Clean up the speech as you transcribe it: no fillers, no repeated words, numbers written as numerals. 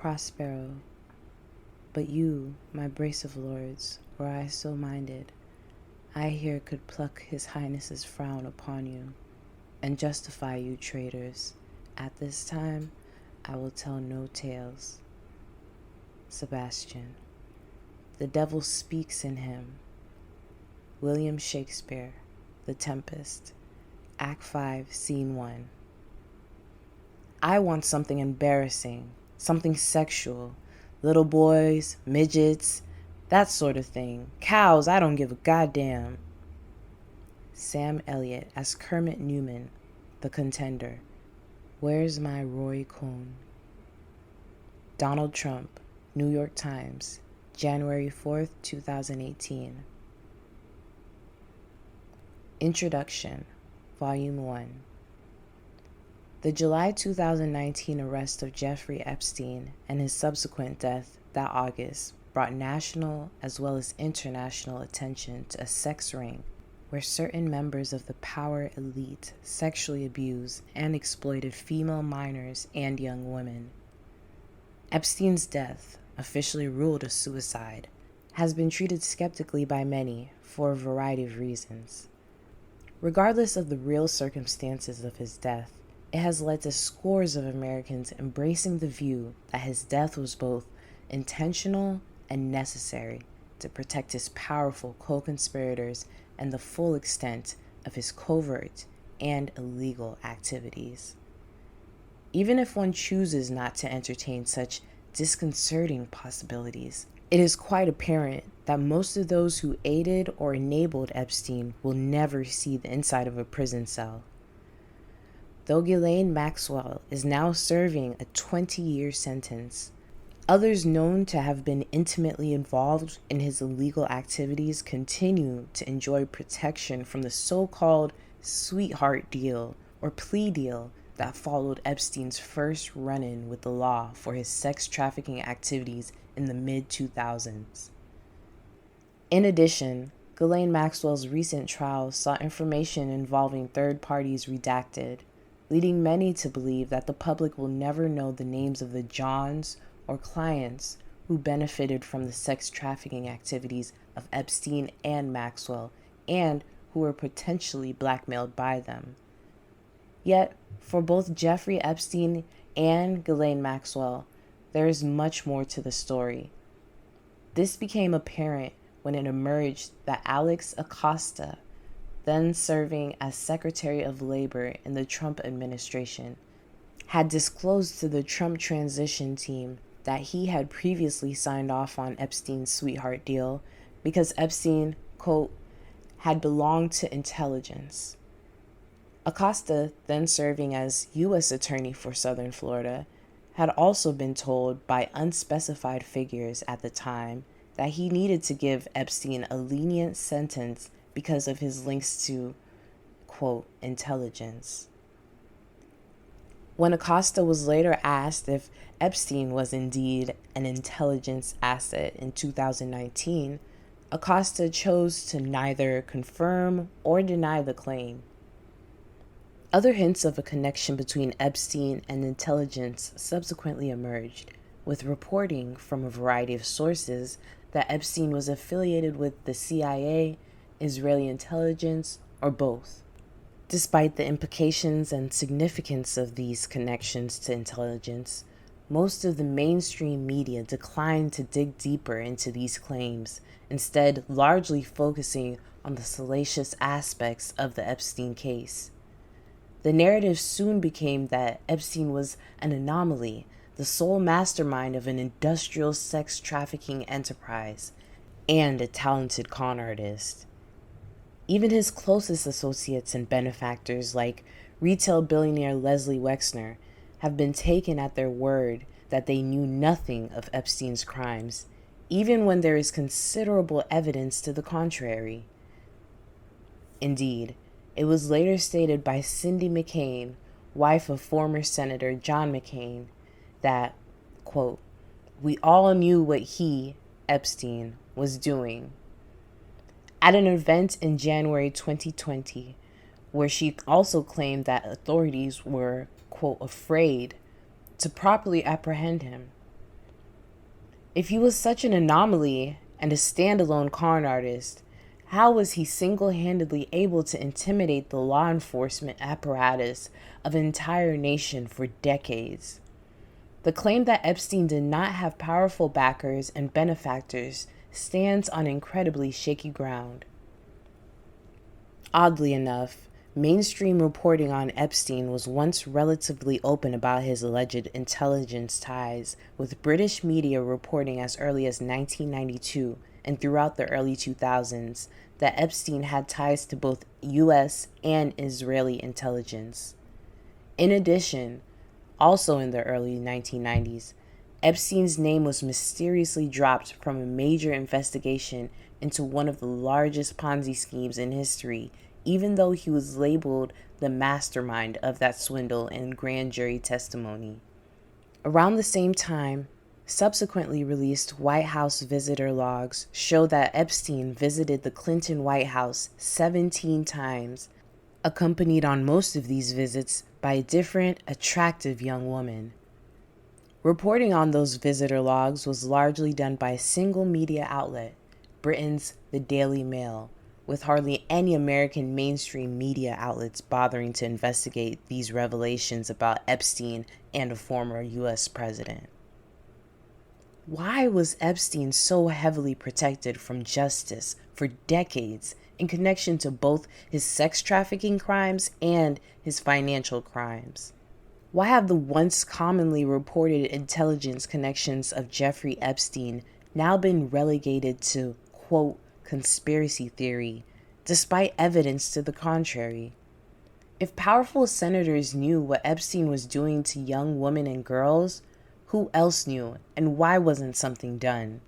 Prospero. But you, my brace of lords, were I so minded, I here could pluck his highness's frown upon you, and justify you traitors. At this time, I will tell no tales. Sebastian. The devil speaks in him. William Shakespeare, The Tempest, Act 5, Scene 1. I want something embarrassing, something sexual. Little boys, midgets, that sort of thing. Cows, I don't give a goddamn. Sam Elliott as Kermit Newman, The Contender. Where's my Roy Cohn? Donald Trump, New York Times, January 4th, 2018. Introduction, Volume 1. The July 2019 arrest of Jeffrey Epstein and his subsequent death that August brought national as well as international attention to a sex ring where certain members of the power elite sexually abused and exploited female minors and young women. Epstein's death, officially ruled a suicide, has been treated skeptically by many for a variety of reasons. Regardless of the real circumstances of his death, it has led to scores of Americans embracing the view that his death was both intentional and necessary to protect his powerful co-conspirators and the full extent of his covert and illegal activities. Even if one chooses not to entertain such disconcerting possibilities, it is quite apparent that most of those who aided or enabled Epstein will never see the inside of a prison cell. Though Ghislaine Maxwell is now serving a 20-year sentence, others known to have been intimately involved in his illegal activities continue to enjoy protection from the so-called sweetheart deal or plea deal that followed Epstein's first run-in with the law for his sex trafficking activities in the mid-2000s. In addition, Ghislaine Maxwell's recent trial saw information involving third parties redacted, leading many to believe that the public will never know the names of the Johns or clients who benefited from the sex trafficking activities of Epstein and Maxwell, and who were potentially blackmailed by them. Yet, for both Jeffrey Epstein and Ghislaine Maxwell, there is much more to the story. This became apparent when it emerged that Alex Acosta, then serving as Secretary of Labor in the Trump administration, had disclosed to the Trump transition team that he had previously signed off on Epstein's sweetheart deal because Epstein, quote, had belonged to intelligence. Acosta, then serving as U.S. Attorney for Southern Florida, had also been told by unspecified figures at the time that he needed to give Epstein a lenient sentence because of his links to, quote, intelligence. When Acosta was later asked if Epstein was indeed an intelligence asset in 2019, Acosta chose to neither confirm or deny the claim. Other hints of a connection between Epstein and intelligence subsequently emerged, with reporting from a variety of sources that Epstein was affiliated with the CIA, Israeli intelligence, or both. Despite the implications and significance of these connections to intelligence, most of the mainstream media declined to dig deeper into these claims, instead largely focusing on the salacious aspects of the Epstein case. The narrative soon became that Epstein was an anomaly, the sole mastermind of an industrial sex trafficking enterprise, and a talented con artist. Even his closest associates and benefactors, like retail billionaire Leslie Wexner, have been taken at their word that they knew nothing of Epstein's crimes, even when there is considerable evidence to the contrary. Indeed, it was later stated by Cindy McCain, wife of former Senator John McCain, that, quote, we all knew what he, Epstein, was doing. At an event in January 2020, where she also claimed that authorities were, quote, afraid to properly apprehend him. If he was such an anomaly and a standalone con artist, how was he single-handedly able to intimidate the law enforcement apparatus of an entire nation for decades? The claim that Epstein did not have powerful backers and benefactors stands on incredibly shaky ground. Oddly enough, mainstream reporting on Epstein was once relatively open about his alleged intelligence ties, with British media reporting as early as 1992 and throughout the early 2000s that Epstein had ties to both US and Israeli intelligence. In addition, also in the early 1990s, Epstein's name was mysteriously dropped from a major investigation into one of the largest Ponzi schemes in history, even though he was labeled the mastermind of that swindle in grand jury testimony. Around the same time, subsequently released White House visitor logs show that Epstein visited the Clinton White House 17 times, accompanied on most of these visits by a different, attractive young woman. Reporting on those visitor logs was largely done by a single media outlet, Britain's The Daily Mail, with hardly any American mainstream media outlets bothering to investigate these revelations about Epstein and a former US president. Why was Epstein so heavily protected from justice for decades in connection to both his sex trafficking crimes and his financial crimes? Why have the once commonly reported intelligence connections of Jeffrey Epstein now been relegated to, quote, conspiracy theory, despite evidence to the contrary? If powerful senators knew what Epstein was doing to young women and girls, who else knew, and why wasn't something done?